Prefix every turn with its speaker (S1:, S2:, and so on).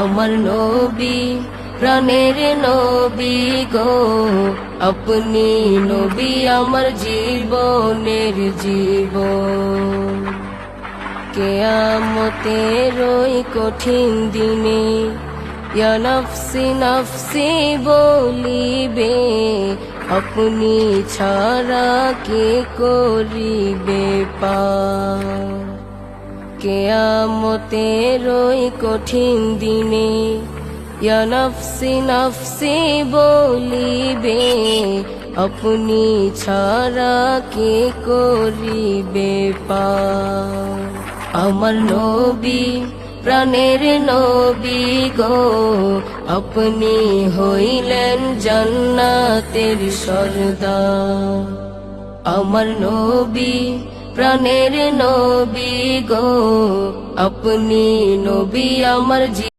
S1: আমার নবী প্রাণের নবী গো, আপনি নবী আমার জীবনের জীবন। কিয়ামতের ওই কঠিন দিনে ইয়া নফসি নফসি বলিবে, আপনি ছাড়া কে করিবে পার। কিয়ামতের ওই কঠিন দিনে ইয়া নফসি নফসি বলিবে, আপনি ছাড়া কে করিবে পার। আমার নবী প্রাণের নবী গো, আপনি হইলেন জান্নাতের সরদার। আমার নবী প্রাণের নবী গো, আপনি নবী আমার